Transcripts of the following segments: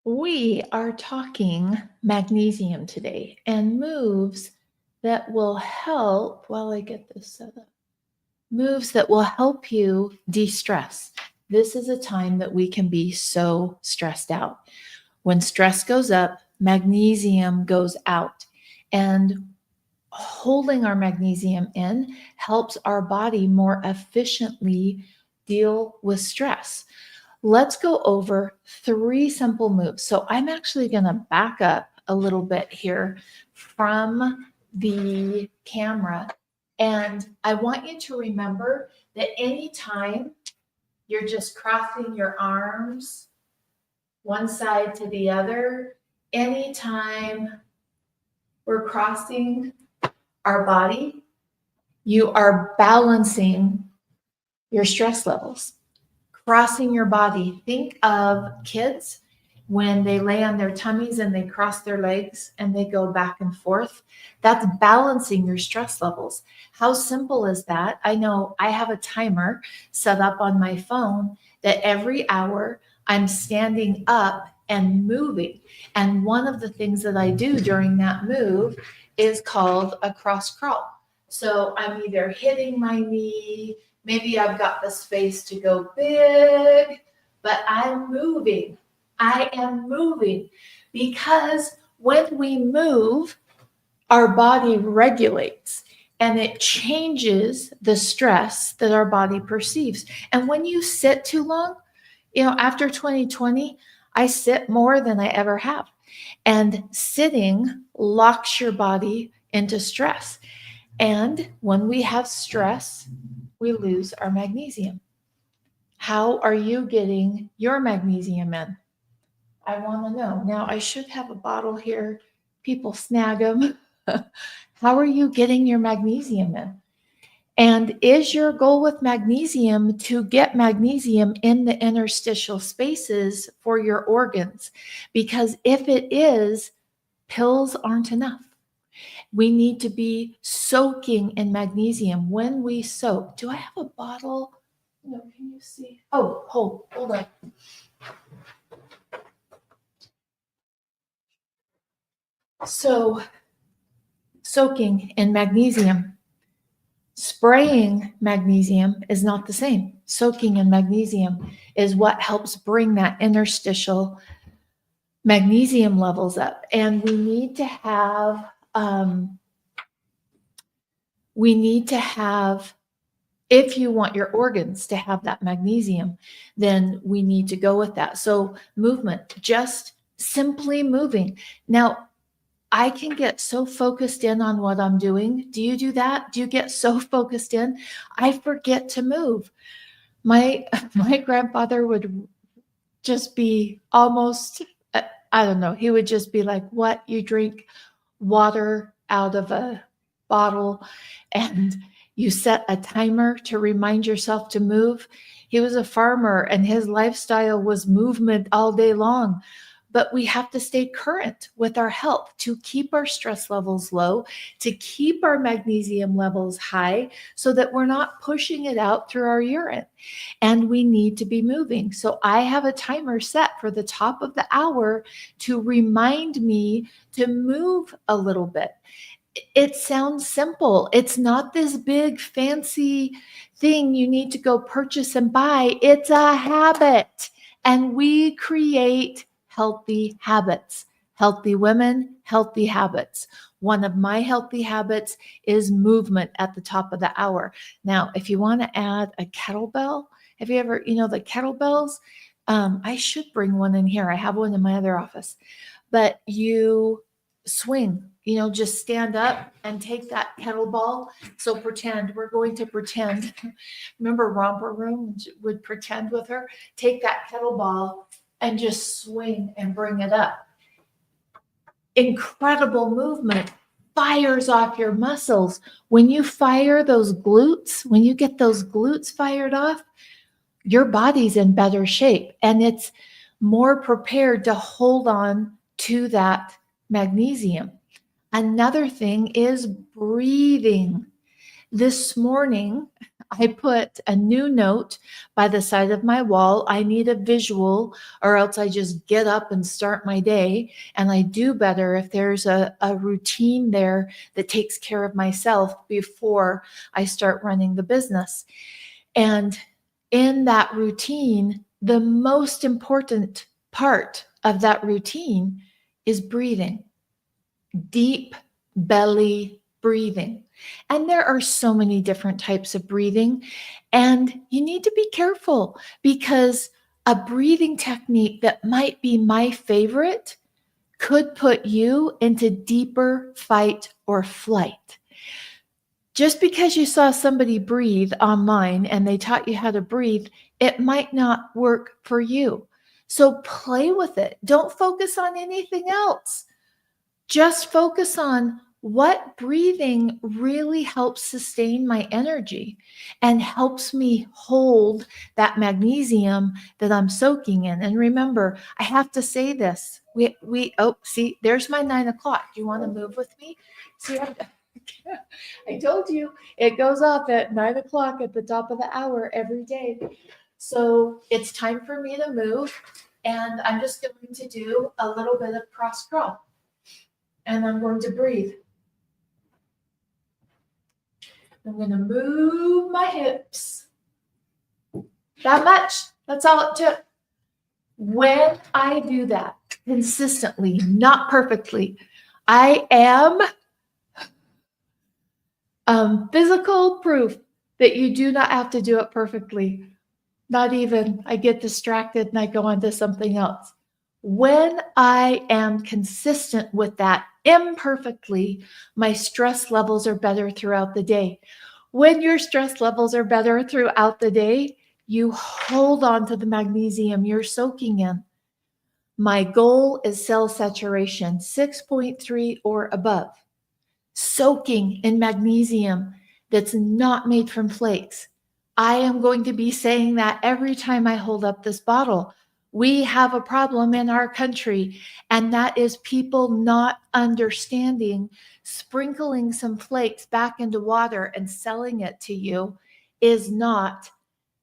We are talking magnesium today and moves that will help, while I get this set up, moves that will help you de-stress. This is a time that we can be so stressed out. When stress goes up, magnesium goes out. And holding our magnesium in helps our body more efficiently deal with stress. Let's go over 3 simple moves. So I'm actually going to back up a little bit here from the camera. And I want you to remember that anytime you're just crossing your arms one side to the other, anytime we're crossing our body, you are balancing your stress levels. Crossing your body. Think of kids when they lay on their tummies and they cross their legs and they go back and forth. That's balancing your stress levels. How simple is that? I know I have a timer set up on my phone that every hour I'm standing up and moving. And one of the things that I do during that move is called a cross crawl. So I'm either hitting my knee, maybe I've got the space to go big, but I'm moving. I am moving because when we move, our body regulates and it changes the stress that our body perceives. And when you sit too long, after 2020, I sit more than I ever have. And sitting locks your body into stress. And when we have stress, we lose our magnesium. How are you getting your magnesium in? I want to know. Now, I should have a bottle here. People snag them. How are you getting your magnesium in? And is your goal with magnesium to get magnesium in the interstitial spaces for your organs? Because if it is, pills aren't enough. We need to be soaking in magnesium. When we soak, do I have a bottle? No, can you see? Oh, hold on. So, soaking in magnesium. Spraying magnesium is not the same. Soaking in magnesium is what helps bring that interstitial magnesium levels up. And we need to have if you want your organs to have that magnesium, then we need to go with that. So movement, just simply moving. Now, I can get so focused in on what I'm doing. Do you do that? Do you get so focused in? I forget to move. My grandfather would just be almost, I don't know, he would just be like, what? You drink water out of a bottle and you set a timer to remind yourself to move. He was a farmer and his lifestyle was movement all day long. But we have to stay current with our health to keep our stress levels low, to keep our magnesium levels high so that we're not pushing it out through our urine. And we need to be moving. So I have a timer set for the top of the hour to remind me to move a little bit. It sounds simple. It's not this big fancy thing you need to go purchase and buy. It's a habit. And we create healthy habits. Healthy women, healthy habits. One of my healthy habits is movement at the top of the hour. Now, if you want to add a kettlebell, have you ever, the kettlebells? I should bring one in here. I have one in my other office. But you swing, just stand up and take that kettlebell. So we're going to pretend. Remember Romper Room would pretend with her? Take that kettlebell and just swing and bring it up. Incredible movement. Fires off your muscles. When you fire those glutes, when you get those glutes fired off, your body's in better shape and it's more prepared to hold on to that magnesium. Another thing is breathing. This morning, I put a new note by the side of my wall. I need a visual, or else I just get up and start my day. And I do better if there's a routine there that takes care of myself before I start running the business. And in that routine, the most important part of that routine is breathing, deep belly breathing. And there are so many different types of breathing, and you need to be careful because a breathing technique that might be my favorite could put you into deeper fight or flight. Just because you saw somebody breathe online and they taught you how to breathe, it might not work for you. So play with it. Don't focus on anything else. Just focus on what breathing really helps sustain my energy and helps me hold that magnesium that I'm soaking in. And remember, I have to say this. See, there's my 9 o'clock. Do you want to move with me? See, I told you it goes off at 9 o'clock at the top of the hour every day. So it's time for me to move. And I'm just going to do a little bit of cross crawl. And I'm going to breathe. I'm going to move my hips. That much. That's all it took. When I do that consistently, not perfectly, I am physical proof that you do not have to do it perfectly. Not even. I get distracted and I go on to something else. When I am consistent with that imperfectly, my stress levels are better throughout the day. When your stress levels are better throughout the day, you hold on to the magnesium you're soaking in. My goal is cell saturation 6.3 or above. Soaking in magnesium that's not made from flakes. I am going to be saying that every time I hold up this bottle. We have a problem in our country, and that is people not understanding sprinkling some flakes back into water and selling it to you is not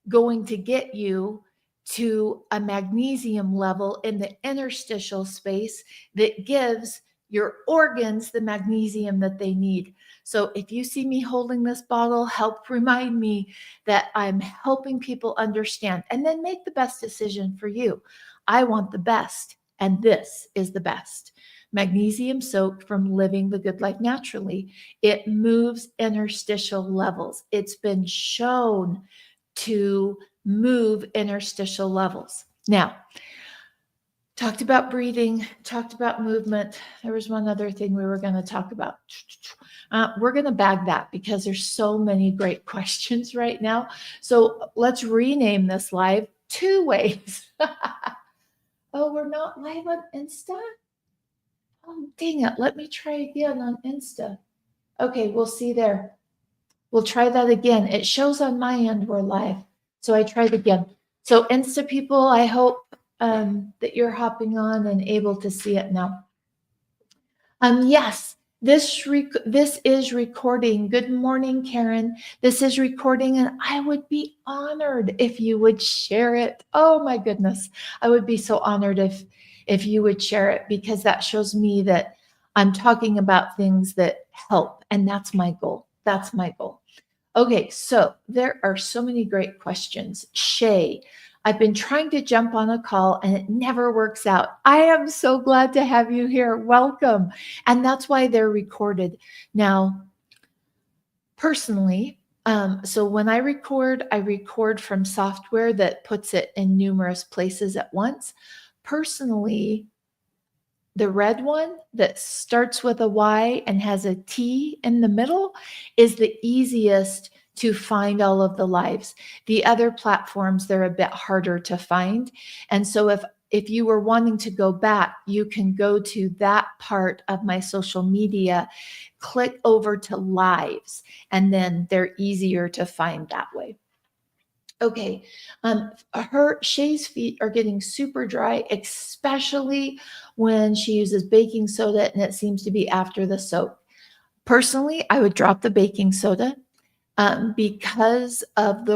going to get you to a magnesium level in the interstitial space that gives your organs the magnesium that they need. So if you see me holding this bottle, help remind me that I'm helping people understand, and then make the best decision for you. I want the best, and this is the best. Magnesium soaked from Living the Good Life Naturally. It moves interstitial levels. It's been shown to move interstitial levels. Now, talked about breathing, talked about movement. There was one other thing we were going to talk about. We're going to bag that because there's so many great questions right now. So let's rename this live 2 ways. Oh, we're not live on Insta? Oh, dang it. Let me try again on Insta. Okay, we'll see there. We'll try that again. It shows on my end we're live. So I tried again. So Insta people, I hope that you're hopping on and able to see it now. Yes, this is recording. Good morning, Karen. This is recording, and I would be honored if you would share it. Oh my goodness, I would be so honored if you would share it, because that shows me that I'm talking about things that help, and that's my goal. That's my goal. Okay, so there are so many great questions. Shay, I've been trying to jump on a call and it never works out. I am so glad to have you here. Welcome. And that's why they're recorded. Now, personally, so when I record from software that puts it in numerous places at once. Personally, the red one that starts with a Y and has a T in the middle is the easiest to find all of the lives. The other platforms, they're a bit harder to find. And so if you were wanting to go back, you can go to that part of my social media, click over to lives, and then they're easier to find that way. Okay, Shay's feet are getting super dry, especially when she uses baking soda, and it seems to be after the soap. Personally, I would drop the baking soda. because of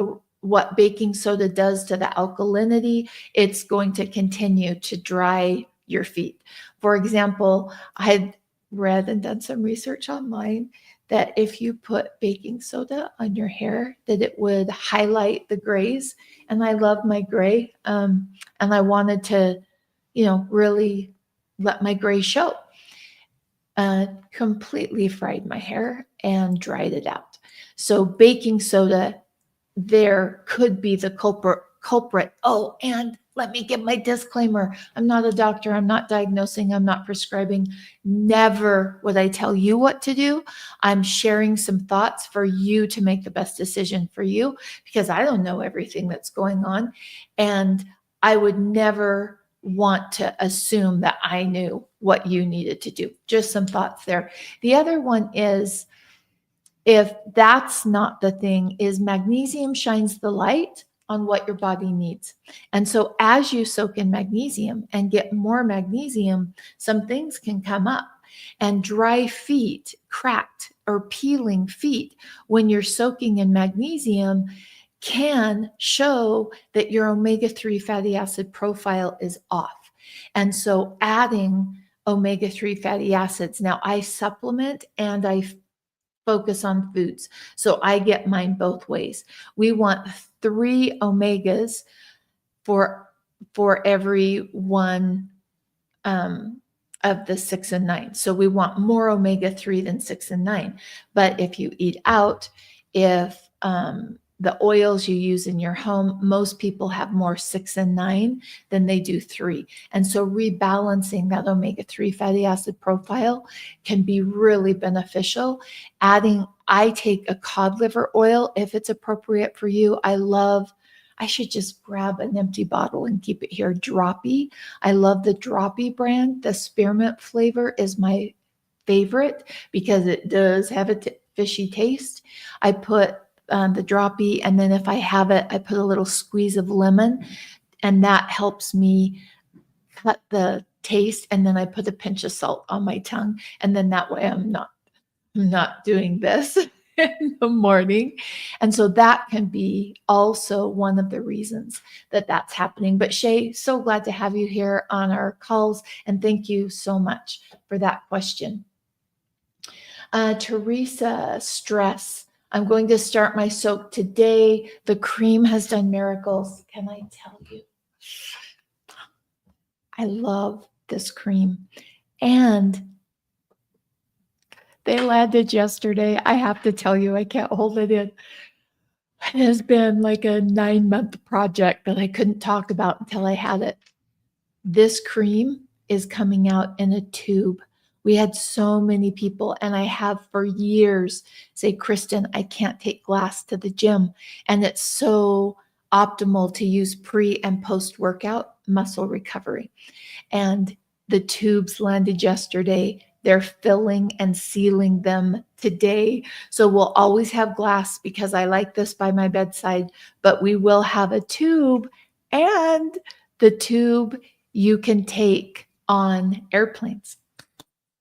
what baking soda does to the alkalinity, it's going to continue to dry your feet. For example, I had read and done some research online that if you put baking soda on your hair, that it would highlight the grays. And I love my gray, and I wanted to, really let my gray show. Completely fried my hair and dried it out. So baking soda there could be the culprit. Oh, and let me give my disclaimer. I'm not a doctor. I'm not diagnosing. I'm not prescribing. Never would I tell you what to do. I'm sharing some thoughts for you to make the best decision for you because I don't know everything that's going on. And I would never want to assume that I knew what you needed to do. Just some thoughts there. The other one is, if that's not the thing, is magnesium shines the light on what your body needs. And so as you soak in magnesium and get more magnesium, some things can come up. And dry feet, cracked or peeling feet, when you're soaking in magnesium, can show that your omega-3 fatty acid profile is off. And so adding omega-3 fatty acids, now I supplement and I focus on foods. So I get mine both ways. We want 3 omegas for every one of the 6 and 9. So we want more omega-3 than 6 and 9. But if you eat out, if the oils you use in your home, most people have more 6 and 9 than they do 3. And so rebalancing that omega-3 fatty acid profile can be really beneficial. I take a cod liver oil if it's appropriate for you. I should just grab an empty bottle and keep it here. Droppy. I love the Droppy brand. The spearmint flavor is my favorite because it does have a fishy taste. I put the Droppy, and then if I have it, I put a little squeeze of lemon, and that helps me cut the taste. And then I put a pinch of salt on my tongue, and then that way I'm not doing this in the morning. And so that can be also one of the reasons that that's happening. But Shay, so glad to have you here on our calls, and thank you so much for that question. Teresa, stress. I'm going to start my soak today. The cream has done miracles. Can I tell you? I love this cream. And they landed yesterday. I have to tell you, I can't hold it in. It has been like a 9-month project that I couldn't talk about until I had it. This cream is coming out in a tube. We had so many people, and I have for years say, Kristen, I can't take glass to the gym. And it's so optimal to use pre and post workout muscle recovery. And the tubes landed yesterday. They're filling and sealing them today. So we'll always have glass because I like this by my bedside, but we will have a tube, and the tube you can take on airplanes.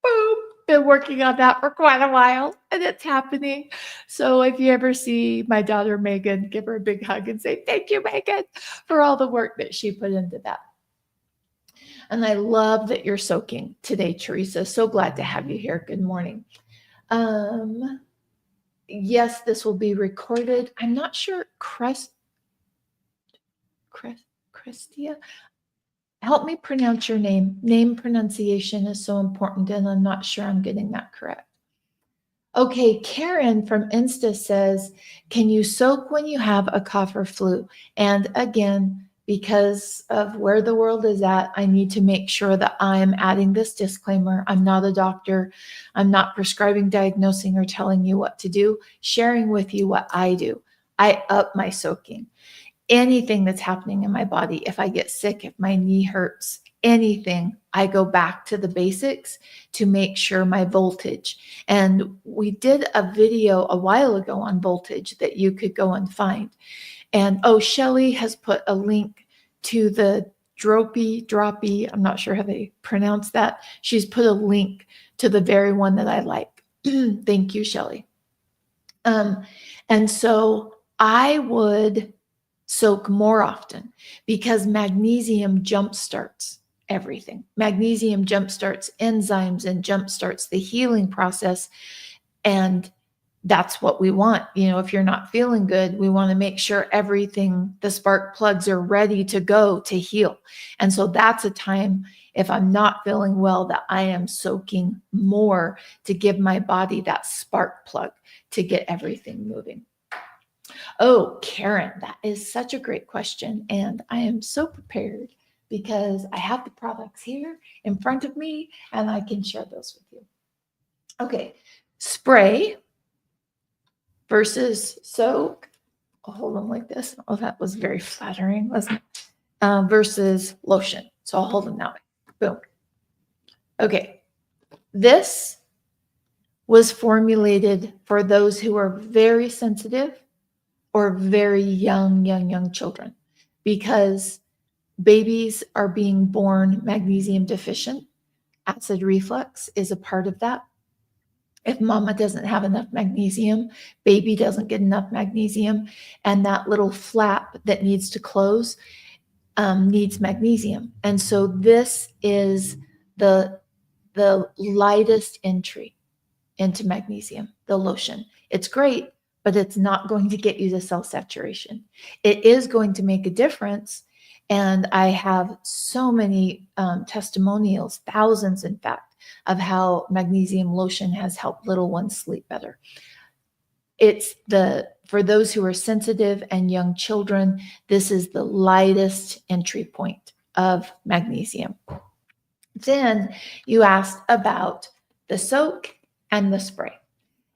Boom. Been working on that for quite a while, and it's happening. So if you ever see my daughter Megan, give her a big hug and say, thank you, Megan, for all the work that she put into that. And I love that you're soaking today, Teresa. So glad to have you here. Good morning. Yes, this will be recorded. I'm not sure. Crestia? Help me pronounce your name. Name pronunciation is so important, and I'm not sure I'm getting that correct. Okay, Karen from Insta says, can you soak when you have a cough or flu? And again, because of where the world is at, I need to make sure that I'm adding this disclaimer. I'm not a doctor. I'm not prescribing, diagnosing, or telling you what to do, sharing with you what I do. I up my soaking. Anything that's happening in my body, if I get sick, if my knee hurts, anything, I go back to the basics to make sure my voltage. And we did a video a while ago on voltage that you could go and find. And Shelly has put a link to the Droppy, I'm not sure how they pronounce that. She's put a link to the very one that I like. Thank you, Shelly. And so I would soak more often because magnesium jumpstarts everything. Magnesium jumpstarts enzymes and jumpstarts the healing process. And that's what we want. If you're not feeling good, we want to make sure everything, the spark plugs are ready to go to heal. And so that's a time, if I'm not feeling well, that I am soaking more to give my body that spark plug to get everything moving. Oh, Karen, that is such a great question. And I am so prepared because I have the products here in front of me and I can share those with you. Okay, spray versus soak. I'll hold them like this. Oh, that was very flattering, wasn't it? Versus lotion. So I'll hold them that way. Boom. Okay, this was formulated for those who are very sensitive or very young children, because babies are being born magnesium deficient. Acid reflux is a part of that. If mama doesn't have enough magnesium, baby doesn't get enough magnesium, and that little flap that needs to close needs magnesium. And so this is the lightest entry into magnesium, the lotion. It's great, but it's not going to get you to cell saturation. It is going to make a difference. And I have so many testimonials, thousands in fact, of how magnesium lotion has helped little ones sleep better. It's for those who are sensitive and young children, this is the lightest entry point of magnesium. Then you asked about the soak and the spray.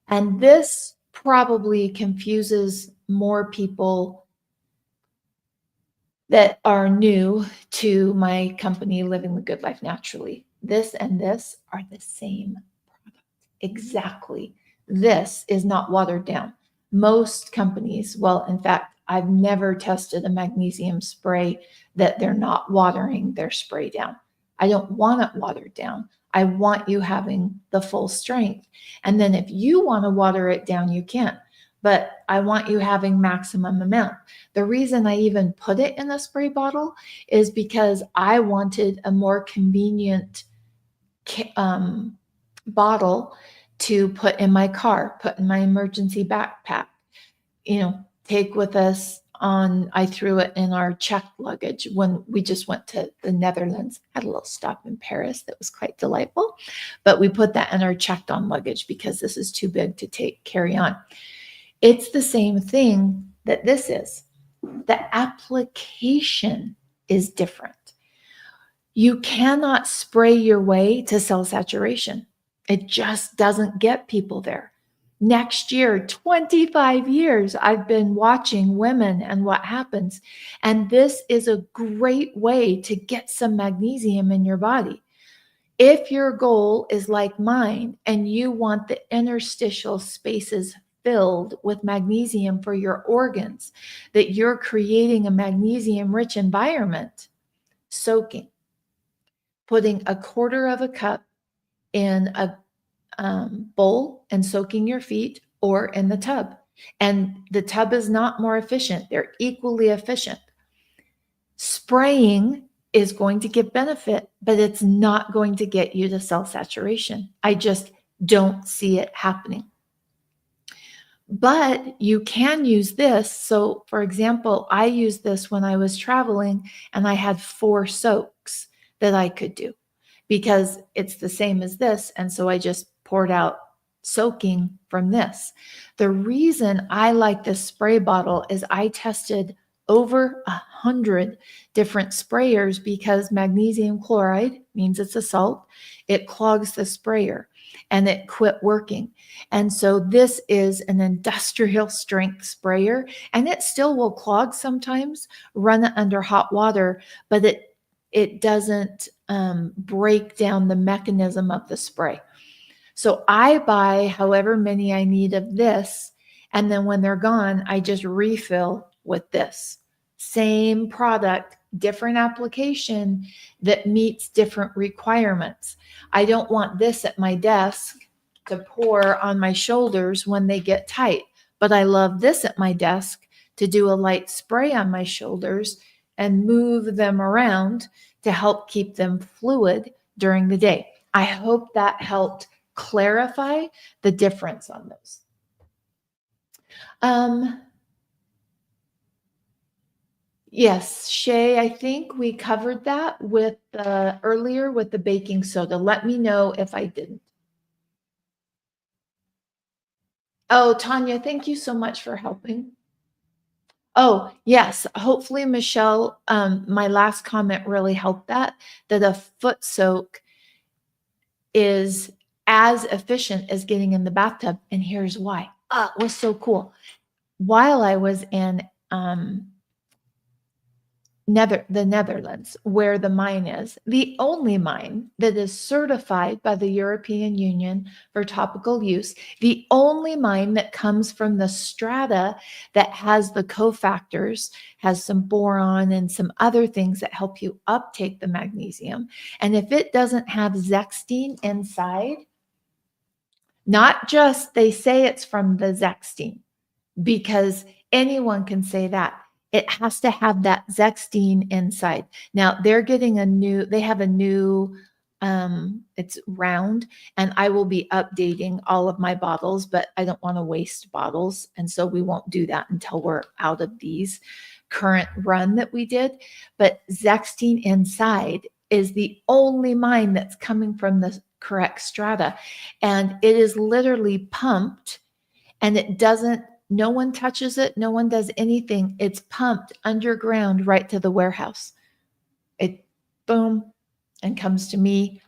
And this probably confuses more people that are new to my company, Living the Good Life Naturally. This and this are the same product. Exactly. This is not watered down. Most companies, well, in fact, I've never tested a magnesium spray that they're not watering their spray down. I don't want it watered down. I want you having the full strength. And then if you want to water it down, you can. But I want you having maximum amount. The reason I even put it in a spray bottle is because I wanted a more convenient bottle to put in my car, put in my emergency backpack, take with us I threw it in our checked luggage when we just went to the Netherlands. Had a little stop in Paris that was quite delightful, but we put that in our checked on luggage because this is too big to carry on. It's the same thing that this is. The application is different. You cannot spray your way to cell saturation. It just doesn't get people there. Next year, 25 years, I've been watching women and what happens. And this is a great way to get some magnesium in your body. If your goal is like mine and you want the interstitial spaces filled with magnesium for your organs, that you're creating a magnesium-rich environment, soaking, putting 1/4 of a cup in a bowl and soaking your feet or in the tub. And the tub is not more efficient. They're equally efficient. Spraying is going to give benefit, but it's not going to get you to cell saturation. I just don't see it happening. But you can use this. So for example, I used this when I was traveling and I had 4 soaks that I could do because it's the same as this. And so I just poured out soaking from this. The reason I like this spray bottle is I tested over 100 different sprayers because magnesium chloride means it's a salt. It clogs the sprayer and it quit working. And so this is an industrial strength sprayer and it still will clog sometimes, run it under hot water, but it doesn't break down the mechanism of the spray. So I buy however many I need of this, and then when they're gone, I just refill with this. Same product, different application that meets different requirements. I don't want this at my desk to pour on my shoulders when they get tight. but I love this at my desk to do a light spray on my shoulders and move them around to help keep them fluid during the day. I hope that helped clarify the difference on those. Yes, Shay, I think we covered that with earlier with the baking soda. Let me know if I didn't. Oh, Tanya, thank you so much for helping. Oh, yes. Hopefully, Michelle, my last comment really helped that a foot soak is as efficient as getting in the bathtub. And here's why. It was so cool. While I was in the Netherlands, where the mine is, the only mine that is certified by the European Union for topical use, the only mine that comes from the strata that has the cofactors, has some boron and some other things that help you uptake the magnesium. And if it doesn't have zextine inside, not just they say it's from the zextine, because anyone can say that. It has to have that zextine inside. Now they're getting they have a new, it's round, and I will be updating all of my bottles, but I don't want to waste bottles. And so we won't do that until we're out of these current run that we did. But zextine inside is the only mine that's coming from the correct strata. And it is literally pumped, and it doesn't, no one touches it. No one does anything. It's pumped underground right to the warehouse. It boom and comes to me,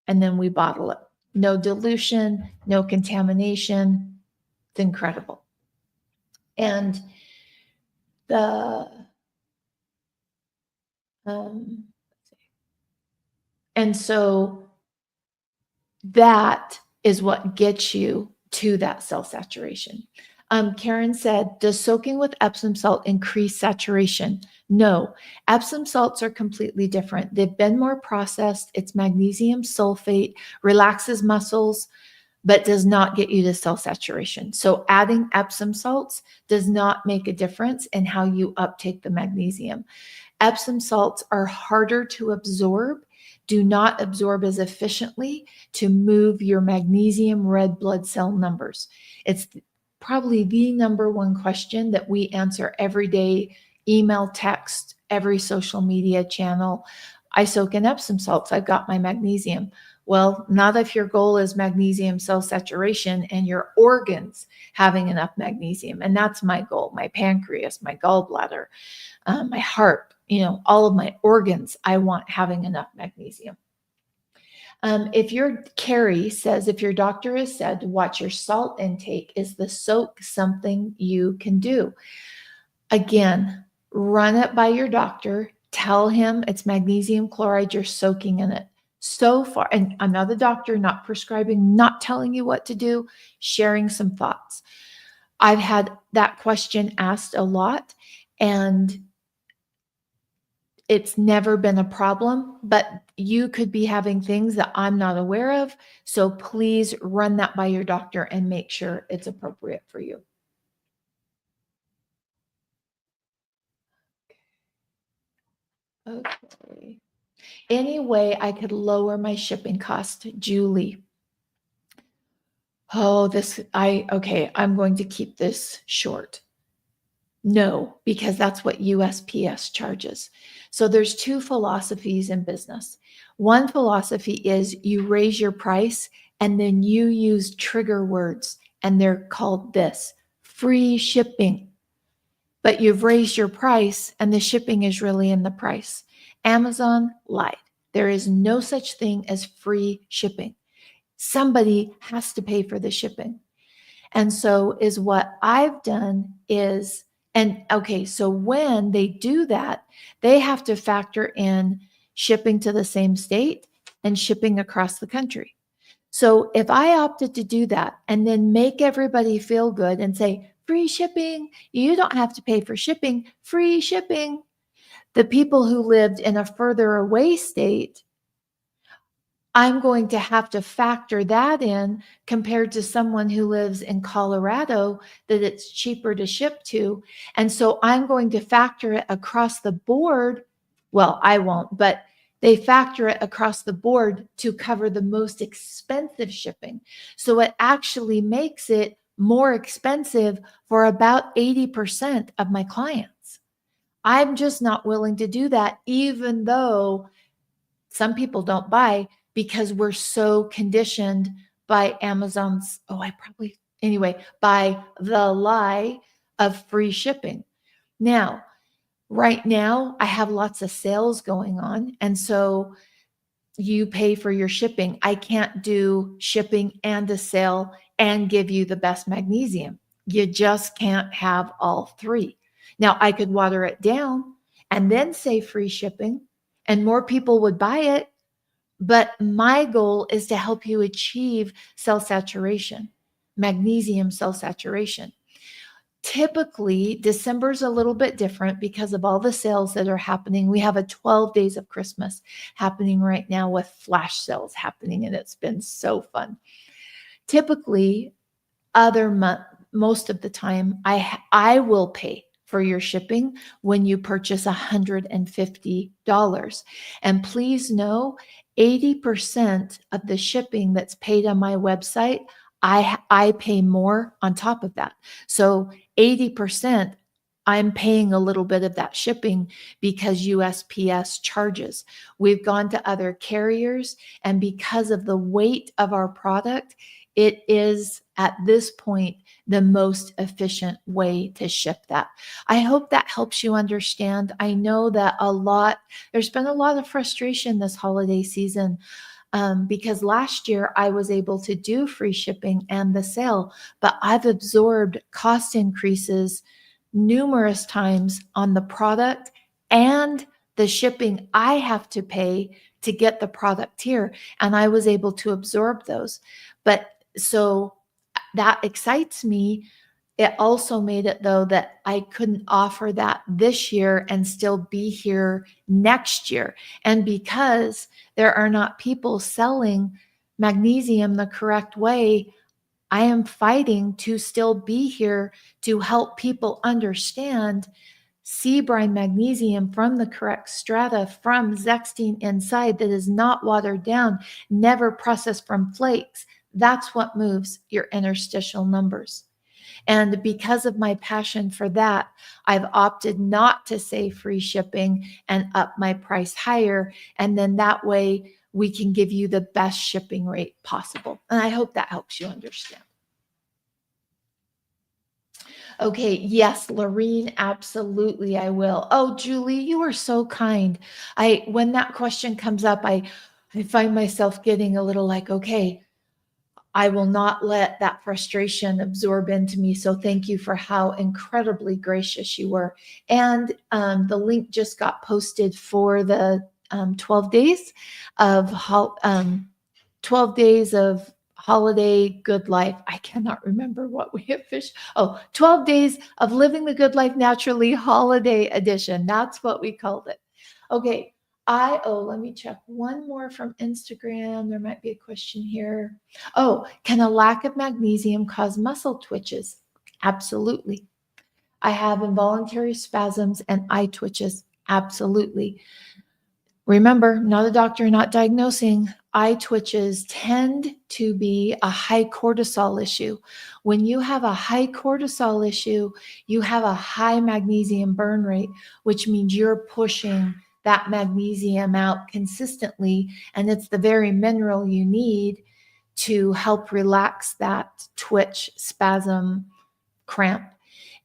and then we bottle it. No dilution, no contamination. It's incredible. And the and so that is what gets you to that cell saturation. Karen said, does soaking with Epsom salt increase saturation? No, Epsom salts are completely different. They've been more processed. It's magnesium sulfate, relaxes muscles, but does not get you to cell saturation. So adding Epsom salts does not make a difference in how you uptake the magnesium. Epsom salts are harder to absorb, do not absorb as efficiently to move your magnesium red blood cell numbers. It's probably the number one question that we answer every day, email, text, every social media channel. I soak in Epsom salts. I've got my magnesium. Well, not if your goal is magnesium cell saturation and your organs having enough magnesium. And that's my goal, my pancreas, my gallbladder, my heart, all of my organs, I want having enough magnesium. Carrie says, if your doctor has said to watch your salt intake, is the soak something you can do? Again, run it by your doctor. Tell him it's magnesium chloride, you're soaking in it. So far, and I'm not a doctor, not prescribing, not telling you what to do, sharing some thoughts. I've had that question asked a lot, and it's never been a problem, but you could be having things that I'm not aware of. So please run that by your doctor and make sure it's appropriate for you. Okay. Any way I could lower my shipping cost, Julie? Oh, I'm going to keep this short. No, because that's what USPS charges. So there's two philosophies in business. One philosophy is you raise your price and then you use trigger words, and they're called this: free shipping. But you've raised your price and the shipping is really in the price. Amazon lied. There is no such thing as free shipping. Somebody has to pay for the shipping. And so is what I've done is, so when they do that, they have to factor in shipping to the same state and shipping across the country. So if I opted to do that and then make everybody feel good and say, free shipping, you don't have to pay for shipping, free shipping, the people who lived in a further away state, I'm going to have to factor that in compared to someone who lives in Colorado that it's cheaper to ship to. And so I'm going to factor it across the board. Well, I won't, but they factor it across the board to cover the most expensive shipping. So it actually makes it more expensive for about 80% of my clients. I'm just not willing to do that, even though some people don't buy because we're so conditioned by Amazon's, by the lie of free shipping. Now, right now, I have lots of sales going on. And so you pay for your shipping. I can't do shipping and a sale and give you the best magnesium. You just can't have all three. Now, I could water it down and then say free shipping, and more people would buy it. But my goal is to help you achieve cell saturation, magnesium cell saturation. Typically, December's a little bit different because of all the sales that are happening. We have a 12 days of Christmas happening right now with flash sales happening, and it's been so fun. Typically, most of the time, I will pay for your shipping when you purchase $150. And please know, 80% of the shipping that's paid on my website, I pay more on top of that. So 80%, I'm paying a little bit of that shipping because USPS charges. We've gone to other carriers, and because of the weight of our product, it is at this point the most efficient way to ship that. I hope that helps you understand. I know that there's been a lot of frustration this holiday season because last year I was able to do free shipping and the sale, but I've absorbed cost increases numerous times on the product and the shipping I have to pay to get the product here. And I was able to absorb those. But so that excites me. It also made it, though, that I couldn't offer that this year and still be here next year. And because there are not people selling magnesium the correct way, I am fighting to still be here to help people understand sea brine magnesium from the correct strata, from Zextine inside that is not watered down, never processed from flakes. That's what moves your interstitial numbers. And because of my passion for that, I've opted not to say free shipping and up my price higher. And then that way we can give you the best shipping rate possible. And I hope that helps you understand. Okay, yes, Lorene, absolutely, I will. Oh, Julie, you are so kind. When that question comes up, I find myself getting a little like, okay, I will not let that frustration absorb into me. So thank you for how incredibly gracious you were. And the link just got posted for the 12 days of 12 days of holiday good life. I cannot remember what we have fished. 12 days of living the good life naturally holiday edition. That's what we called it. Okay. Let me check one more from Instagram. There might be a question here. Can a lack of magnesium cause muscle twitches? Absolutely. I have involuntary spasms and eye twitches. Absolutely. Remember, not a doctor, not diagnosing. Eye twitches tend to be a high cortisol issue. When you have a high cortisol issue, you have a high magnesium burn rate, which means you're pushing that magnesium out consistently. And it's the very mineral you need to help relax that twitch, spasm, cramp.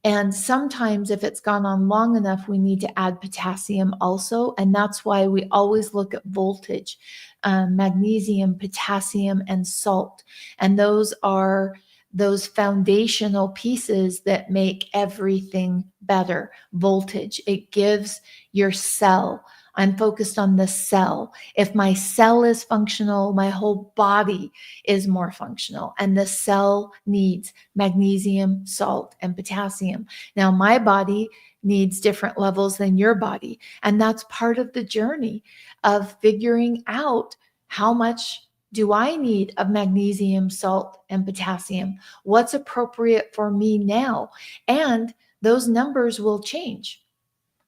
And sometimes if it's gone on long enough, we need to add potassium also. And that's why we always look at voltage, magnesium, potassium, and salt. And those are those foundational pieces that make everything better. Voltage, it gives your cell. I'm focused on the cell. If my cell is functional, my whole body is more functional. And the cell needs magnesium, salt, and potassium. Now, my body needs different levels than your body. And that's part of the journey of figuring out How much do I need of magnesium, salt, and potassium? What's appropriate for me now? And those numbers will change.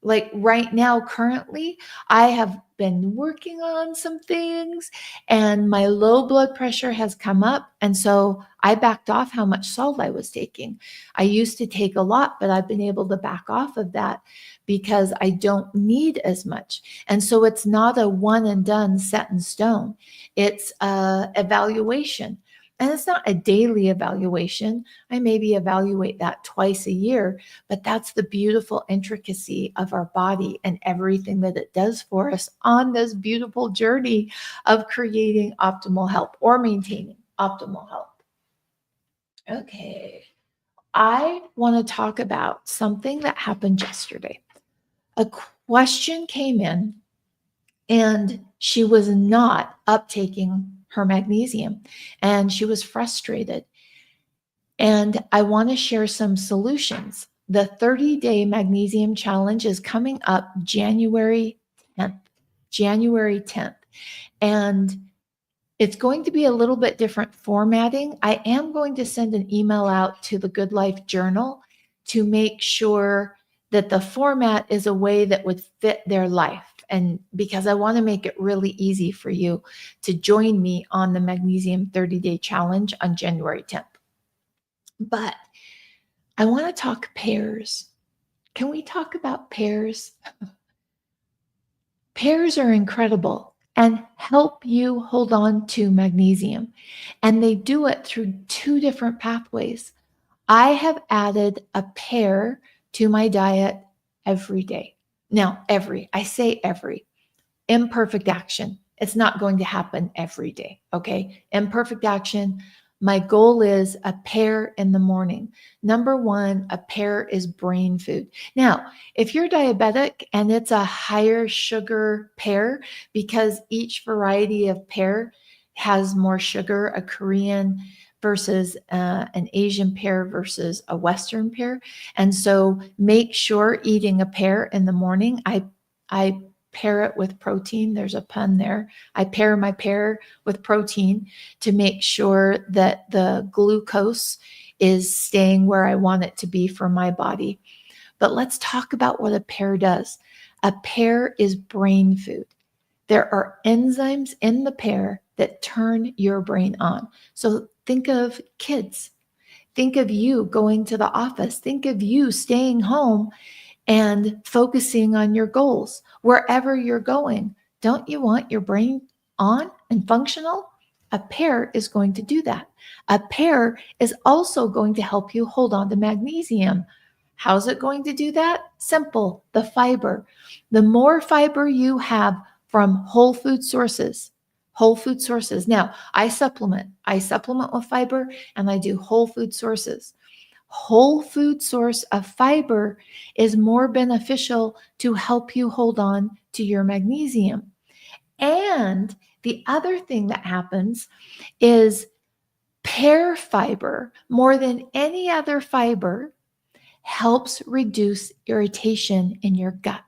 Like right now, currently, I have been working on some things and my low blood pressure has come up. And so I backed off how much salt I was taking. I used to take a lot, but I've been able to back off of that because I don't need as much. And so it's not a one and done set in stone. It's a evaluation. And it's not a daily evaluation. I maybe evaluate that twice a year, but that's the beautiful intricacy of our body and everything that it does for us on this beautiful journey of creating optimal health or maintaining optimal health. Okay. I want to talk about something that happened yesterday. A question came in and she was not uptaking her magnesium and she was frustrated. And I want to share some solutions. The 30-day magnesium challenge is coming up January 10th. January 10th. And it's going to be a little bit different formatting. I am going to send an email out to the Good Life Journal to make sure that the format is a way that would fit their life. And because I want to make it really easy for you to join me on the Magnesium 30-day challenge on January 10th. But I want to talk pears. Can we talk about pears? Pears are incredible and help you hold on to magnesium. And they do it through two different pathways. I have added a pear to my diet every day. Now, I say every. Imperfect action. It's not going to happen every day. Okay. Imperfect action. My goal is a pear in the morning. Number one, a pear is brain food. Now, if you're diabetic and it's a higher sugar pear, because each variety of pear has more sugar, a Korean versus an Asian pear versus a Western pear. And so make sure eating a pear in the morning, I pair it with protein. There's a pun there. I pair my pear with protein to make sure that the glucose is staying where I want it to be for my body. But let's talk about what a pear does. A pear is brain food. There are enzymes in the pear that turn your brain on. So think of kids. Think of you going to the office. Think of you staying home and focusing on your goals wherever you're going. Don't you want your brain on and functional? A pear is going to do that. A pear is also going to help you hold on to magnesium. How's it going to do that? Simple, the fiber. The more fiber you have from whole food sources. Now, I supplement with fiber and I do whole food sources. Whole food source of fiber is more beneficial to help you hold on to your magnesium. And the other thing that happens is pear fiber, more than any other fiber, helps reduce irritation in your gut.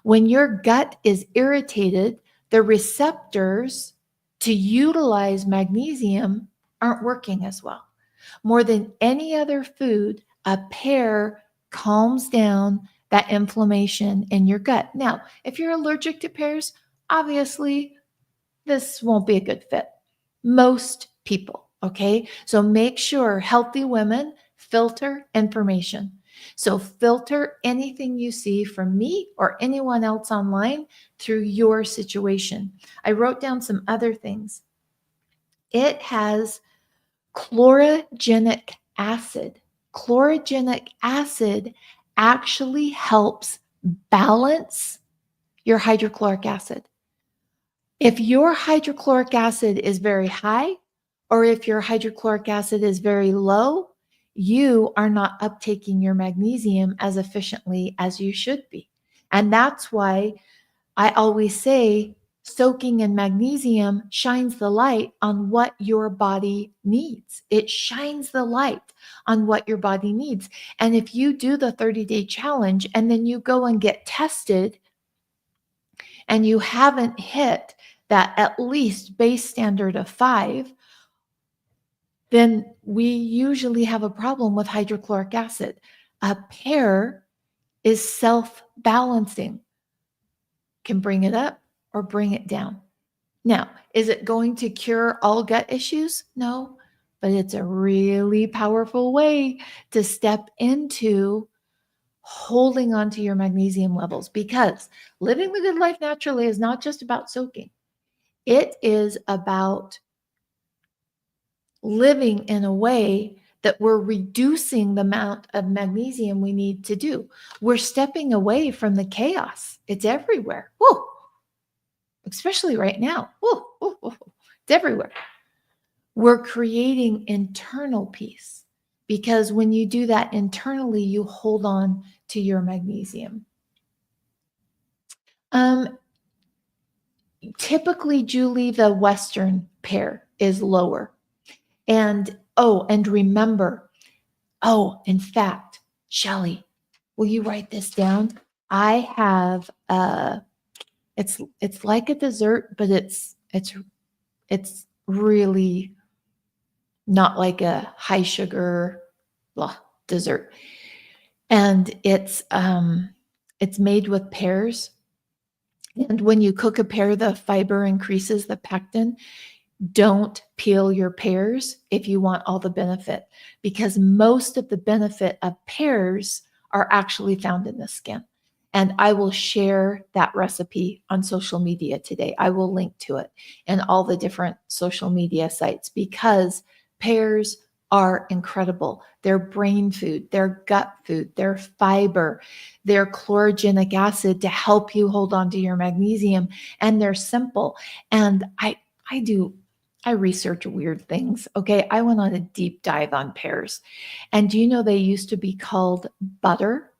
When your gut is irritated, the receptors to utilize magnesium aren't working as well. More than any other food, a pear calms down that inflammation in your gut. Now, if you're allergic to pears, obviously this won't be a good fit. Most people, okay? So make sure healthy women filter information. So filter anything you see from me or anyone else online through your situation. I wrote down some other things. It has chlorogenic acid. Chlorogenic acid actually helps balance your hydrochloric acid. If your hydrochloric acid is very high, or if your hydrochloric acid is very low, you are not uptaking your magnesium as efficiently as you should be. And that's why I always say soaking in magnesium shines the light on what your body needs. It shines the light on what your body needs. And if you do the 30-day challenge and then you go and get tested and you haven't hit that at least base standard of 5, then we usually have a problem with hydrochloric acid. A pear is self-balancing, can bring it up or bring it down. Now, is it going to cure all gut issues? No, but it's a really powerful way to step into holding on to your magnesium levels, because living the good life naturally is not just about soaking. It is about living in a way that we're reducing the amount of magnesium we need to do. We're stepping away from the chaos. It's everywhere. Whoa. Especially right now. Whoa, whoa, whoa. It's everywhere. We're creating internal peace, because when you do that internally, you hold on to your magnesium. Typically, Julie, the Western pear is lower. And remember, in fact, Shelly, will you write this down? I have it's like a dessert, but it's really not like a high sugar dessert. And it's made with pears. And when you cook a pear, the fiber increases the pectin. Don't peel your pears if you want all the benefit, because most of the benefit of pears are actually found in the skin. And I will share that recipe on social media today. I will link to it in all the different social media sites, because pears are incredible. They're brain food, they're gut food, they're fiber, they're chlorogenic acid to help you hold on to your magnesium, and they're simple. And I research weird things. Okay. I went on a deep dive on pears. And do you know they used to be called butter?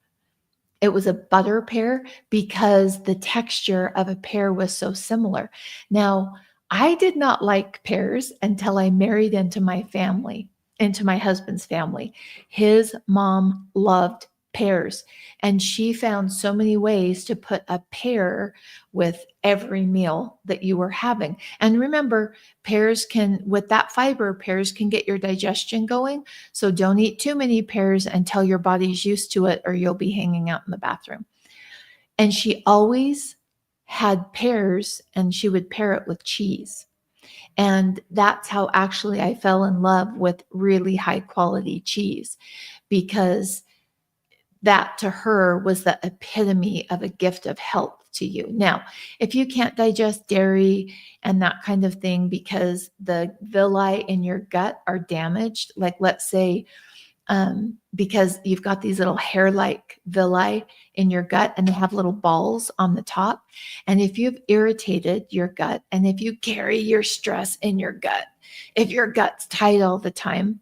It was a butter pear because the texture of a pear was so similar. Now, I did not like pears until I married into my family, into my husband's family. His mom loved pears, and she found so many ways to put a pear with every meal that you were having. And remember, pears can, with that fiber, pears can get your digestion going. So don't eat too many pears until your body's used to it, or you'll be hanging out in the bathroom. And she always had pears, and she would pair it with cheese. And that's how actually I fell in love with really high quality cheese, because that to her was the epitome of a gift of health to you. Now, if you can't digest dairy and that kind of thing because the villi in your gut are damaged, like let's say, because you've got these little hair-like villi in your gut and they have little balls on the top. And if you've irritated your gut, and if you carry your stress in your gut, if your gut's tight all the time,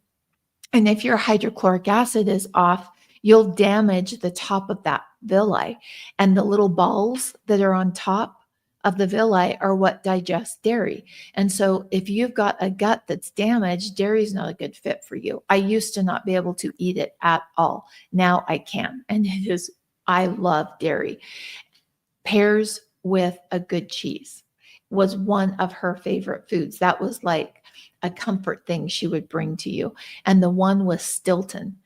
and if your hydrochloric acid is off, you'll damage the top of that villi. And the little balls that are on top of the villi are what digest dairy. And so if you've got a gut that's damaged, dairy is not a good fit for you. I used to not be able to eat it at all. Now I can. And I love dairy. Pears with a good cheese was one of her favorite foods. That was like a comfort thing she would bring to you. And the one was Stilton.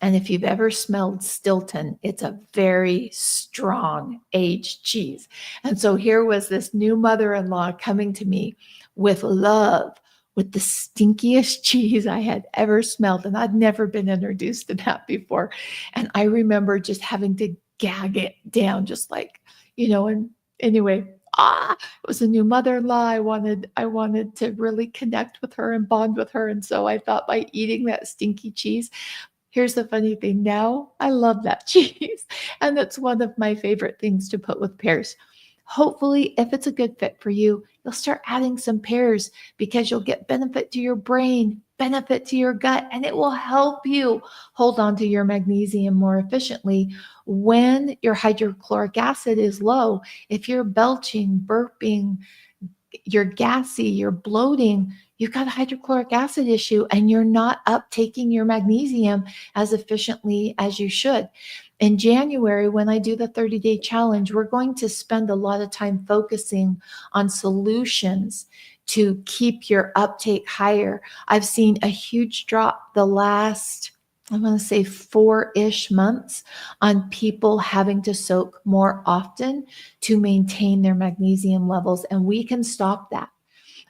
And if you've ever smelled Stilton, it's a very strong aged cheese. And so here was this new mother-in-law coming to me with love, with the stinkiest cheese I had ever smelled. And I'd never been introduced to that before. And I remember just having to gag it down, just like, and anyway, it was a new mother-in-law. I wanted to really connect with her and bond with her. And so I thought by eating that stinky cheese, here's the funny thing. Now I love that cheese. And that's one of my favorite things to put with pears. Hopefully, if it's a good fit for you, you'll start adding some pears, because you'll get benefit to your brain, benefit to your gut, and it will help you hold on to your magnesium more efficiently when your hydrochloric acid is low. If you're belching, burping, you're gassy, you're bloating, you've got a hydrochloric acid issue, and you're not uptaking your magnesium as efficiently as you should. In January, when I do the 30-day challenge, we're going to spend a lot of time focusing on solutions to keep your uptake higher. I've seen a huge drop the last, I'm going to say 4-ish months on people having to soak more often to maintain their magnesium levels. And we can stop that.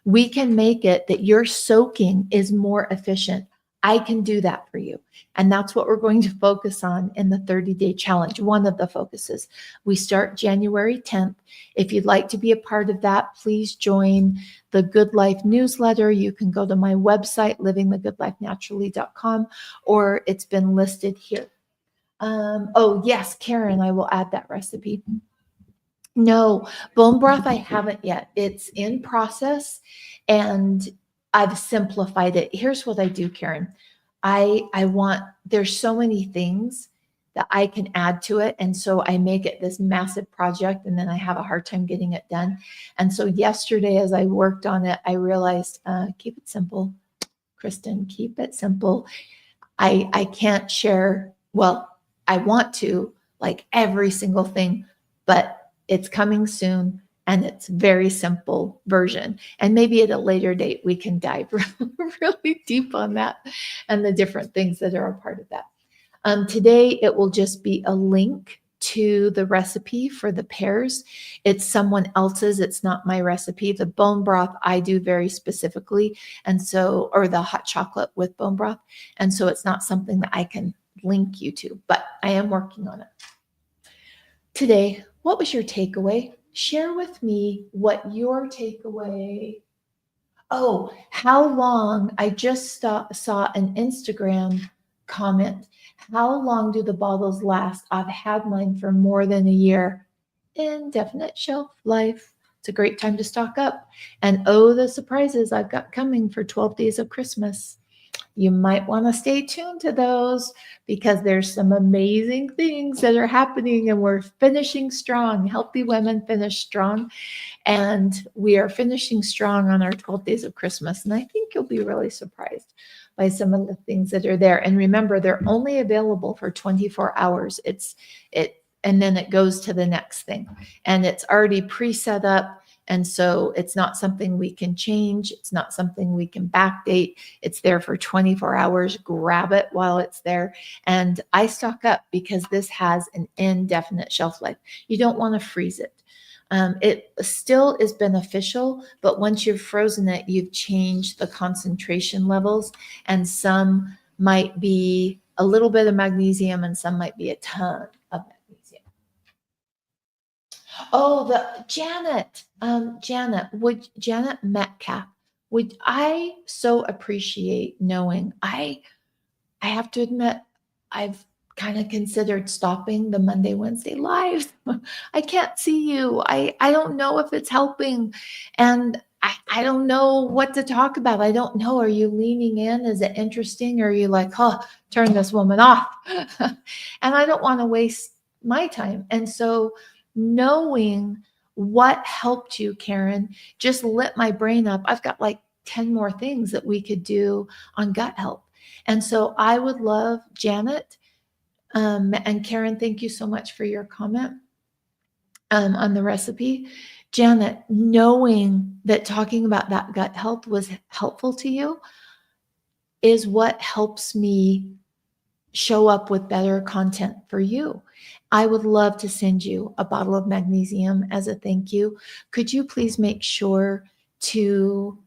We can make it that your soaking is more efficient. I can do that for you. And that's what we're going to focus on in the 30-day challenge. One of the focuses. We start January 10th. If you'd like to be a part of that, please join the Good Life newsletter. You can go to my website, livingthegoodlifenaturally.com, or it's been listed here. Oh, yes, Karen, I will add that recipe. No, bone broth, I haven't yet. It's in process and I've simplified it. Here's what I do, Karen. I want, there's so many things that I can add to it. And so I make it this massive project and then I have a hard time getting it done. And so yesterday, as I worked on it, I realized, keep it simple, Kristen, keep it simple. I can't share, well, I want to, like every single thing, but it's coming soon and it's very simple version. And maybe at a later date, we can dive really deep on that and the different things that are a part of that. Today, it will just be a link to the recipe for the pears. It's someone else's. It's not my recipe. The bone broth I do very specifically. And so, or the hot chocolate with bone broth. And so it's not something that I can link you to, but I am working on it. Today, what was your takeaway? Share with me what your takeaway. Oh, how long? I just saw an Instagram comment. How long do the bottles last? I've had mine for more than a year. Indefinite shelf life. It's a great time to stock up. And oh, the surprises I've got coming for 12 days of Christmas. You might want to stay tuned to those because there's some amazing things that are happening and we're finishing strong. Healthy Women finish strong. And we are finishing strong on our 12 days of Christmas. And I think you'll be really surprised by some of the things that are there. And remember, they're only available for 24 hours. And then it goes to the next thing. And it's already pre-set up. And so it's not something we can change. It's not something we can backdate. It's there for 24 hours. Grab it while it's there. And I stock up because this has an indefinite shelf life. You don't want to freeze it. It still is beneficial, but once you've frozen it, you've changed the concentration levels, and some might be a little bit of magnesium and some might be a ton of magnesium. Oh, the Janet Metcalf, would I so appreciate knowing, I have to admit, I've kind of considered stopping the Monday, Wednesday lives. I can't see you. I don't know if it's helping. And I don't know what to talk about. I don't know. Are you leaning in? Is it interesting? Or are you like, oh, turn this woman off? And I don't want to waste my time. And so knowing what helped you, Karen, just lit my brain up. I've got like 10 more things that we could do on gut health. And so I would love, Janet, and Karen, thank you so much for your comment on the recipe. Janet, knowing that talking about that gut health was helpful to you is what helps me show up with better content for you. I would love to send you a bottle of magnesium as a thank you. Could you please make sure to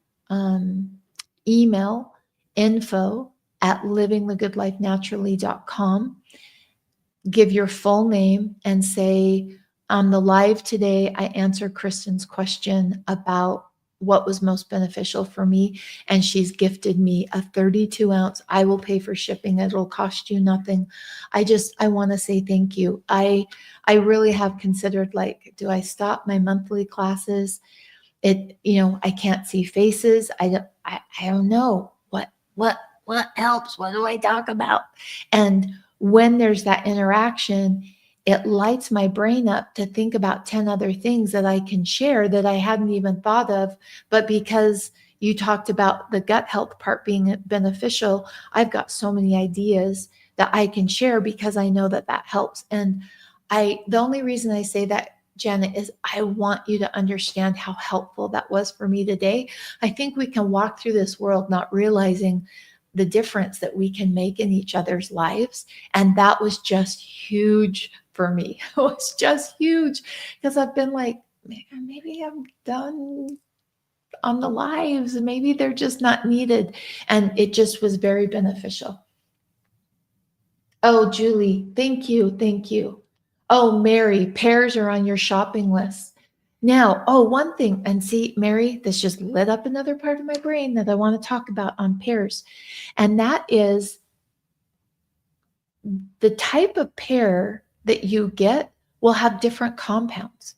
email info@livingthegoodlifenaturally.com. Give your full name and say, on the live today, I answer Kristen's question about what was most beneficial for me. And she's gifted me a 32-ounce. I will pay for shipping. It'll cost you nothing. I want to say thank you. I really have considered, like, do I stop my monthly classes? I can't see faces. I don't know what helps. What do I talk about? And when there's that interaction, it lights my brain up to think about 10 other things that I can share that I hadn't even thought of. But because you talked about the gut health part being beneficial, I've got so many ideas that I can share because I know that that helps. And the only reason I say that, Janet, is I want you to understand how helpful that was for me today. I think we can walk through this world not realizing the difference that we can make in each other's lives. And that was just huge for me. It was just huge because I've been like, maybe I'm done on the lives. Maybe they're just not needed. And it just was very beneficial. Oh, Julie, thank you. Thank you. Oh, Mary, pears are on your shopping list. Now, oh, one thing, and see, Mary, this just lit up another part of my brain that I want to talk about on pears. And that is the type of pear that you get will have different compounds.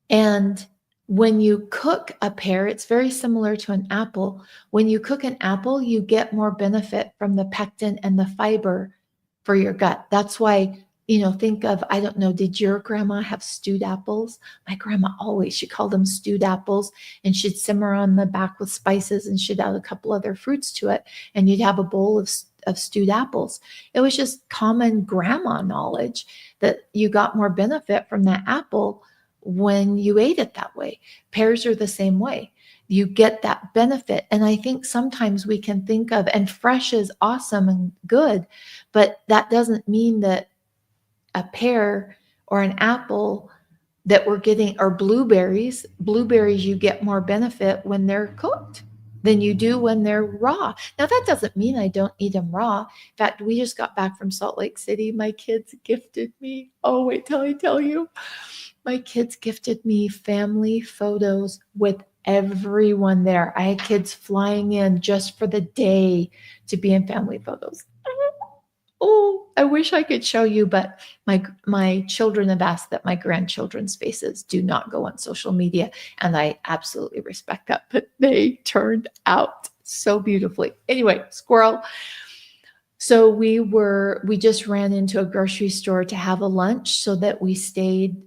And when you cook a pear, it's very similar to an apple. When you cook an apple, you get more benefit from the pectin and the fiber for your gut. That's why, think of, I don't know, did your grandma have stewed apples? My grandma always, she called them stewed apples, and she'd simmer on the back with spices, and she'd add a couple other fruits to it, and you'd have a bowl of stewed apples. It was just common grandma knowledge that you got more benefit from that apple when you ate it that way. Pears are the same way. You get that benefit. And I think sometimes we can think of, and fresh is awesome and good, but that doesn't mean that a pear or an apple that we're getting, or blueberries, you get more benefit when they're cooked than you do when they're raw. Now, that doesn't mean I don't eat them raw. In fact, we just got back from Salt Lake City. My kids gifted me, oh, wait till I tell you. My kids gifted me family photos with everyone there. I had kids flying in just for the day to be in family photos. Oh, I wish I could show you, but my children have asked that my grandchildren's faces do not go on social media, and I absolutely respect that, but they turned out so beautifully. Anyway, squirrel. So we just ran into a grocery store to have a lunch so that we stayed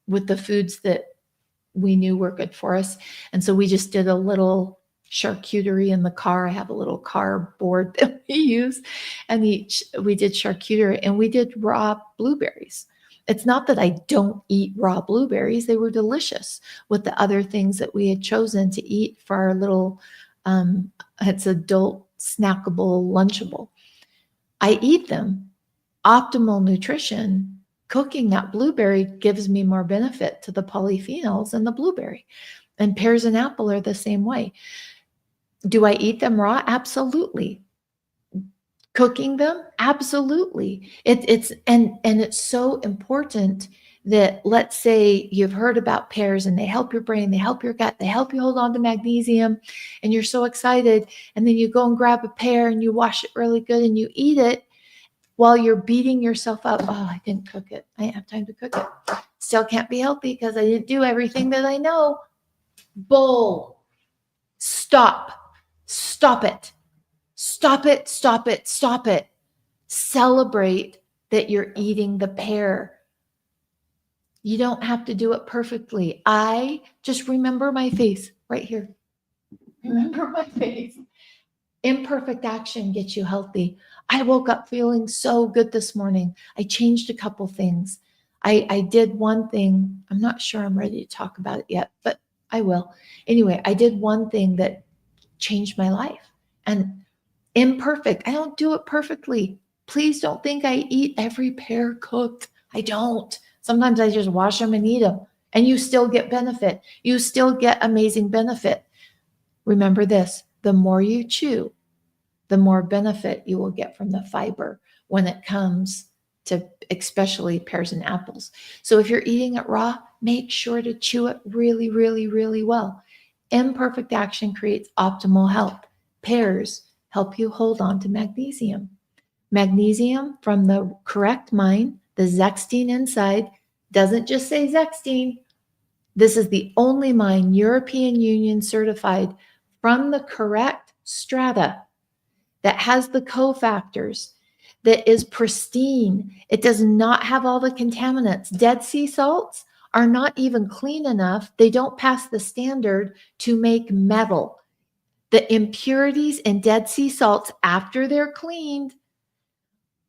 with the foods that we knew were good for us. And so we just did a little charcuterie in the car. I have a little car board that we use, and we did charcuterie, and we did raw blueberries. It's not that I don't eat raw blueberries. They were delicious with the other things that we had chosen to eat for our little, it's adult snackable lunchable. I eat them. Optimal nutrition. Cooking that blueberry gives me more benefit to the polyphenols in the blueberry. And pears and apple are the same way. Do I eat them raw? Absolutely. Cooking them? Absolutely. It's so important that, let's say you've heard about pears and they help your brain, they help your gut, they help you hold on to magnesium, and you're so excited. And then you go and grab a pear and you wash it really good and you eat it. While you're beating yourself up, oh, I didn't cook it. I didn't have time to cook it. Still can't be healthy because I didn't do everything that I know. Bull. Stop. Stop it. Stop it. Stop it. Stop it. Celebrate that you're eating the pear. You don't have to do it perfectly. I just remember my face right here. Remember my face. Imperfect action gets you healthy. I woke up feeling so good this morning. I changed a couple things. I did one thing. I'm not sure I'm ready to talk about it yet, but I will. Anyway, I did one thing that changed my life. And imperfect. I don't do it perfectly. Please don't think I eat every pear cooked. I don't. Sometimes I just wash them and eat them. And you still get benefit. You still get amazing benefit. Remember this, the more you chew, the more benefit you will get from the fiber when it comes to especially pears and apples. So if you're eating it raw, make sure to chew it really, really, really well. Imperfect action creates optimal health. Pears help you hold on to magnesium. Magnesium from the correct mine, the zextine inside, doesn't just say zextine. This is the only mine European Union certified from the correct strata that has the cofactors, that is pristine. It does not have all the contaminants. Dead sea salts are not even clean enough. They don't pass the standard to make metal. The impurities in Dead Sea salts, after they're cleaned,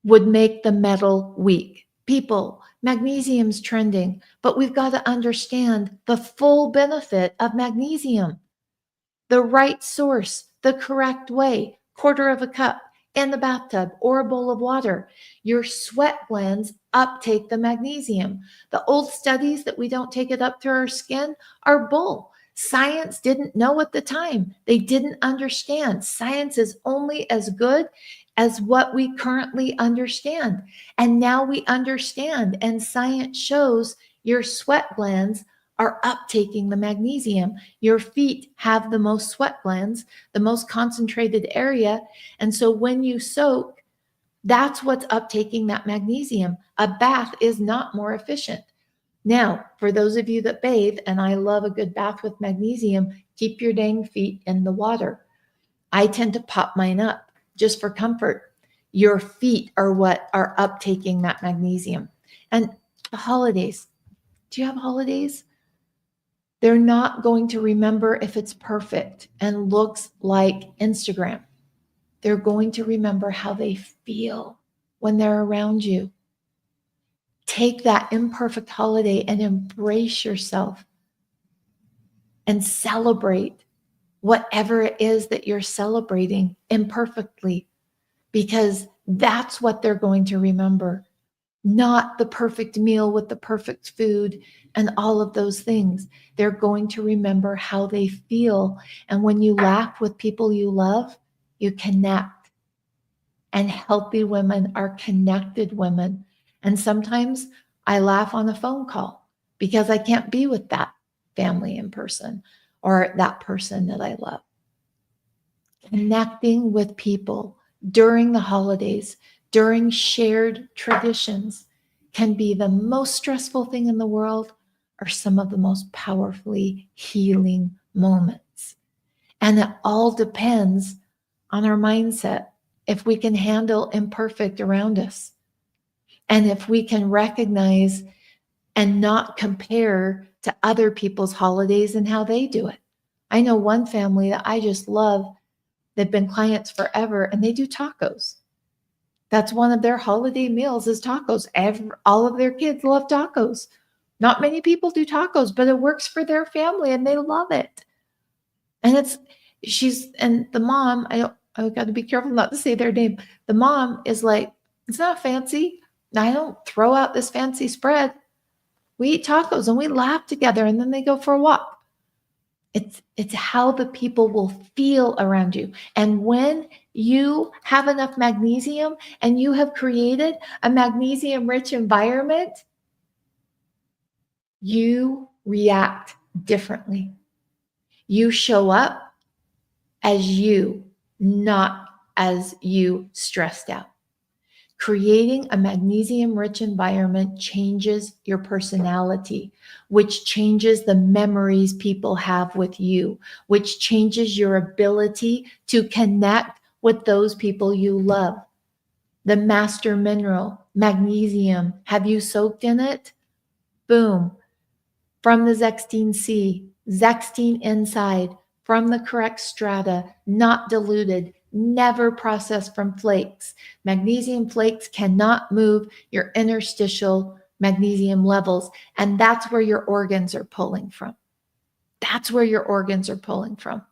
would make the metal weak. People, magnesium's trending, but we've got to understand the full benefit of magnesium. The right source, the correct way, quarter of a cup in the bathtub or a bowl of water. Your sweat glands uptake the magnesium. The old studies that we don't take it up through our skin are bull. Science didn't know at the time. They didn't understand. Science is only as good as what we currently understand. And now we understand, and science shows your sweat glands are uptaking the magnesium. Your feet have the most sweat glands, the most concentrated area. And so when you soak, that's what's uptaking that magnesium. A bath is not more efficient. Now, for those of you that bathe, and I love a good bath with magnesium, keep your dang feet in the water. I tend to pop mine up just for comfort. Your feet are what are uptaking that magnesium. And the holidays. Do you have holidays? They're not going to remember if it's perfect and looks like Instagram. They're going to remember how they feel when they're around you. Take that imperfect holiday and embrace yourself and celebrate whatever it is that you're celebrating imperfectly, because that's what they're going to remember. Not the perfect meal with the perfect food and all of those things. They're going to remember how they feel. And when you laugh with people you love, you connect. And healthy women are connected women. And sometimes I laugh on a phone call because I can't be with that family in person or that person that I love. Connecting with people during the holidays, during shared traditions, can be the most stressful thing in the world or some of the most powerfully healing moments. And it all depends on our mindset. If we can handle imperfect around us, and if we can recognize and not compare to other people's holidays and how they do it. I know one family that I just love. They've been clients forever, and they do tacos. That's one of their holiday meals is tacos. All of their kids love tacos. Not many people do tacos, but it works for their family, and they love it. And the mom, I got to be careful not to say their name. The mom is like, it's not fancy. I don't throw out this fancy spread. We eat tacos and we laugh together, and then they go for a walk. It's how the people will feel around you. And when you have enough magnesium and you have created a magnesium-rich environment, you react differently. You show up as you, not as you stressed out. Creating a magnesium-rich environment changes your personality, which changes the memories people have with you, which changes your ability to connect with those people you love. The master mineral, magnesium, have you soaked in it? Boom. From the Zextine C, Zextine inside, from the correct strata, not diluted, never processed from flakes. Magnesium flakes cannot move your interstitial magnesium levels, and that's where your organs are pulling from. That's where your organs are pulling from.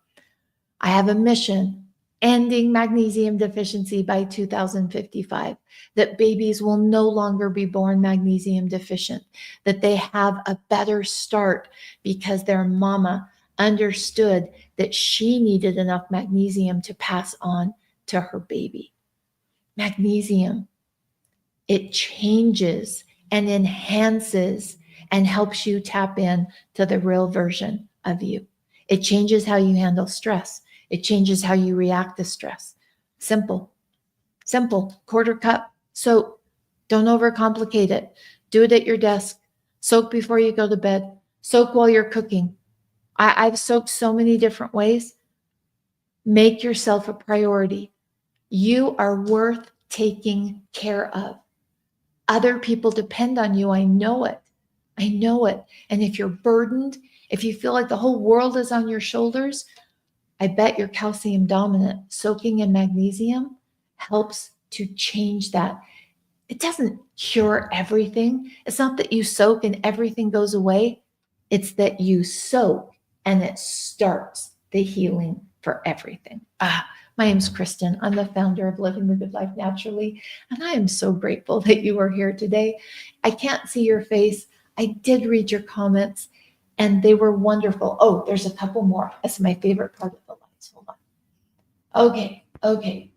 I have a mission, ending magnesium deficiency by 2055, that babies will no longer be born magnesium deficient, that they have a better start because their mama understood that she needed enough magnesium to pass on to her baby. Magnesium, it changes and enhances and helps you tap in to the real version of you. It changes how you handle stress. It changes how you react to stress. Simple, quarter cup, soak. Don't overcomplicate it. Do it at your desk. Soak before you go to bed. Soak while you're cooking. I've soaked so many different ways. Make yourself a priority. You are worth taking care of. Other people depend on you. I know it. And if you're burdened, if you feel like the whole world is on your shoulders, I bet you're calcium dominant. Soaking in magnesium helps to change that. it doesn't cure everything. It's not that you soak and everything goes away. It's that you soak and it starts the healing for everything. My name's Kristen. I'm the founder of Living the Good Life Naturally, and I am so grateful that you are here today. I can't see your face. I did read your comments, and they were wonderful. Oh, there's a couple more. That's my favorite part of the lights. Hold on. Okay.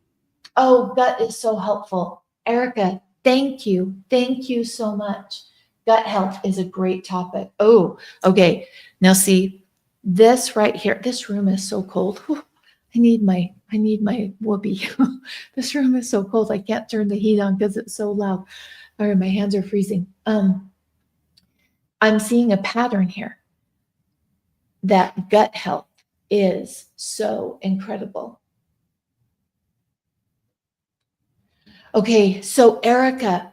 Oh, gut is so helpful. Erica, thank you. Thank you so much. Gut health is a great topic. Oh, okay. Now see, this right here, this room is so cold. Whew, I need my whoopee. This room is so cold. I can't turn the heat on because it's so loud. All right, my hands are freezing. I'm seeing a pattern here that gut health is so incredible. Okay, so Erica,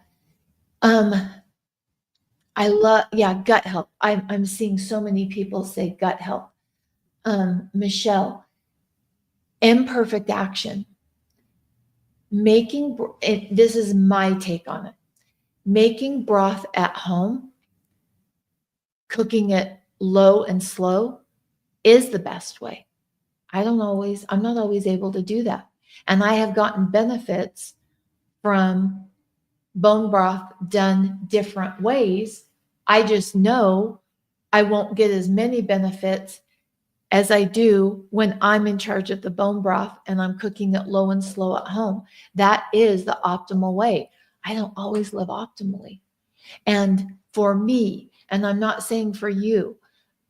I love, yeah, gut health. I'm seeing so many people say gut health. Michelle, imperfect action. This is my take on it. Making broth at home, cooking it low and slow is the best way. I'm not always able to do that. And I have gotten benefits from bone broth done different ways. I just know I won't get as many benefits as I do when I'm in charge of the bone broth and I'm cooking it low and slow at home. That is the optimal way. I don't always live optimally. And for me, and I'm not saying for you,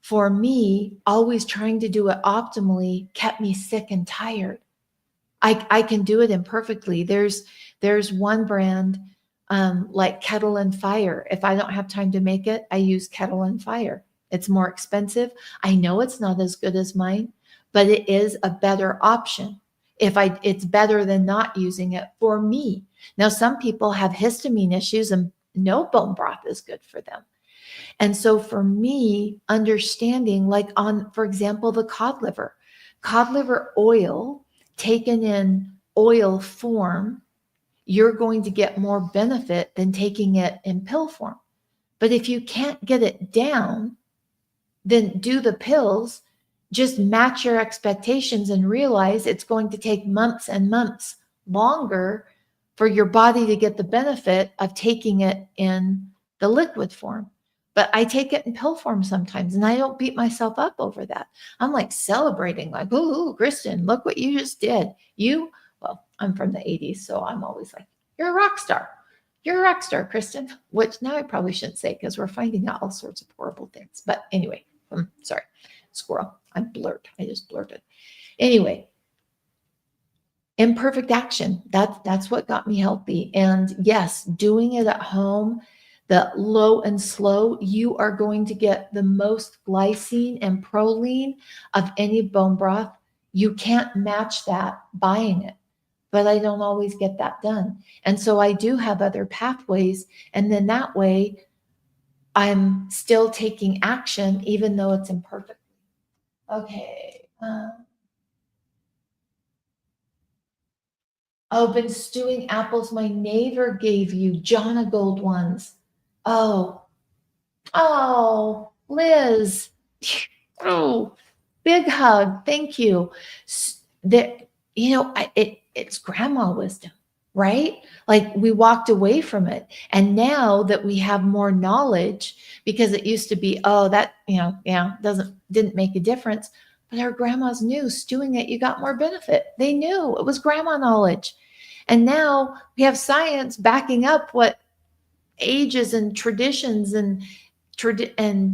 for me, always trying to do it optimally kept me sick and tired. I can do it imperfectly. There's one brand like Kettle and Fire. If I don't have time to make it, I use Kettle and Fire. It's more expensive. I know it's not as good as mine, but it is a better option. It's better than not using it for me. Now, some people have histamine issues and no bone broth is good for them. And so for me, understanding like for example, the cod liver oil taken in oil form, you're going to get more benefit than taking it in pill form. But if you can't get it down, then do the pills, just match your expectations and realize it's going to take months and months longer for your body to get the benefit of taking it in the liquid form. But I take it in pill form sometimes and I don't beat myself up over that. I'm like celebrating, like, ooh, Kristen, look what you just did. Well, I'm from the 80s, so I'm always like, you're a rock star. You're a rock star, Kristen, which now I probably shouldn't say because we're finding out all sorts of horrible things. But anyway, sorry, squirrel. I just blurted. Anyway, imperfect action. That's what got me healthy. And yes, doing it at home, the low and slow, you are going to get the most glycine and proline of any bone broth. You can't match that buying it, but I don't always get that done. And so I do have other pathways. And then that way I'm still taking action, even though it's imperfect. Okay. Been stewing apples my neighbor gave you, Jonna Gold ones. Oh, Liz. Oh, big hug. Thank you. That it's grandma wisdom, right? Like we walked away from it, and now that we have more knowledge, because it used to be, that didn't make a difference. But our grandmas knew stewing it, you got more benefit. They knew it was grandma knowledge. And now we have science backing up what ages and traditions and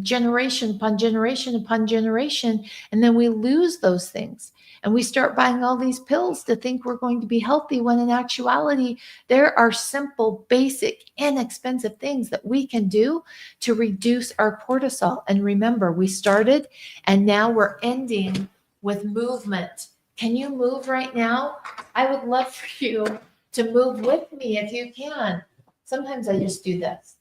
generation upon generation upon generation. And then we lose those things. And we start buying all these pills to think we're going to be healthy when in actuality, there are simple, basic, inexpensive things that we can do to reduce our cortisol. And remember, we started and now we're ending with movement. Can you move right now? I would love for you to move with me if you can. Sometimes I just do this.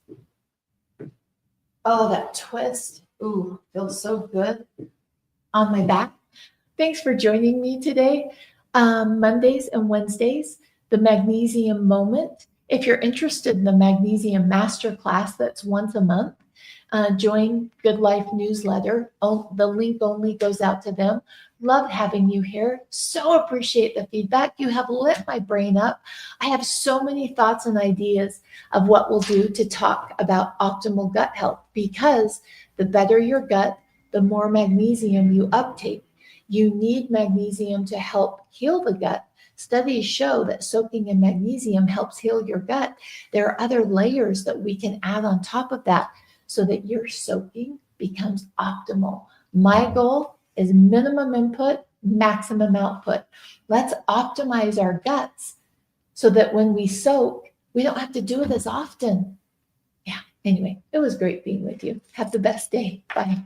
Oh, that twist. Ooh, feels so good on my back. Thanks for joining me today. Mondays and Wednesdays, the Magnesium Moment If you're interested in the Magnesium Masterclass that's once a month, join Good Life newsletter. Oh, the link only goes out to them. Love having you here. So appreciate the feedback. You have lit my brain up. I have so many thoughts and ideas of what we'll do to talk about optimal gut health, because the better your gut, the more magnesium you uptake. You need magnesium to help heal the gut. Studies show that soaking in magnesium helps heal your gut. There are other layers that we can add on top of that so that your soaking becomes optimal. My goal is minimum input, maximum output. Let's optimize our guts so that when we soak, we don't have to do it as often. Yeah, anyway, it was great being with you. Have the best day. Bye.